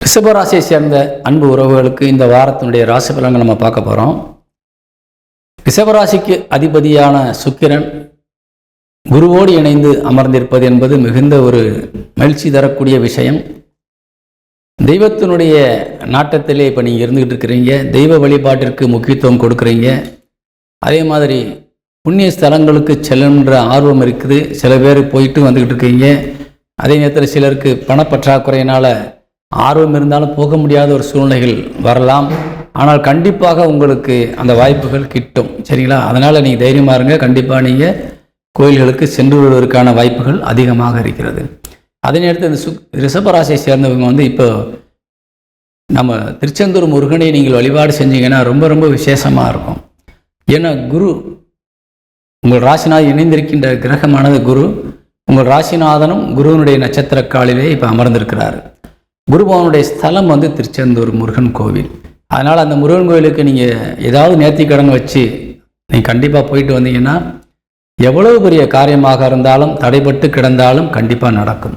ரிஷபராசியை சேர்ந்த அன்பு உறவுகளுக்கு இந்த வாரத்தினுடைய ராசி பலன்கள் நம்ம பார்க்க போகிறோம். ரிஷபராசிக்கு அதிபதியான சுக்கிரன் குருவோடு இணைந்து அமர்ந்திருப்பது என்பது மிகுந்த ஒரு மகிழ்ச்சி தரக்கூடிய விஷயம். தெய்வத்தினுடைய நாட்டத்திலே இப்போ நீங்கள் இருந்துகிட்டு இருக்கிறீங்க. தெய்வ வழிபாட்டிற்கு முக்கியத்துவம் கொடுக்குறீங்க. அதே மாதிரி புண்ணிய ஸ்தலங்களுக்கு செல்லுன்ற ஆர்வம் இருக்குது. சில பேர் போயிட்டு வந்துக்கிட்டு இருக்கீங்க. அதே நேரத்தில் சிலருக்கு பணப்பற்றாக்குறையினால் ஆர்வம் இருந்தாலும் போக முடியாத ஒரு சூழ்நிலைகள் வரலாம். ஆனால் கண்டிப்பாக உங்களுக்கு அந்த வாய்ப்புகள் கிட்டும். சரிங்களா? அதனால் நீங்கள் தைரியமாக இருங்க. கண்டிப்பாக நீங்கள் கோயில்களுக்கு சென்று வருவதற்கான வாய்ப்புகள் அதிகமாக இருக்கிறது. அதே நேரத்தில் இந்த ரிஷபராசியை சேர்ந்தவங்க இப்போ நம்ம திருச்செந்தூர் முருகனை நீங்கள் வழிபாடு செஞ்சீங்கன்னா ரொம்ப ரொம்ப விசேஷமாக இருக்கும். ஏன்னா குரு உங்கள் ராசிநாதன் இணைந்திருக்கின்ற கிரகமானது குரு. உங்கள் ராசிநாதனும் குருவனுடைய நட்சத்திர காலிலே இப்போ அமர்ந்திருக்கிறார். குருபவனுடைய ஸ்தலம் திருச்செந்தூர் முருகன் கோவில். அதனால் அந்த முருகன் கோவிலுக்கு நீங்கள் ஏதாவது நேர்த்திக்கடன் வச்சு நீங்கள் கண்டிப்பாக போயிட்டு வந்தீங்கன்னா எவ்வளவு பெரிய காரியமாக இருந்தாலும் தடைபட்டு கிடந்தாலும் கண்டிப்பாக நடக்கும்.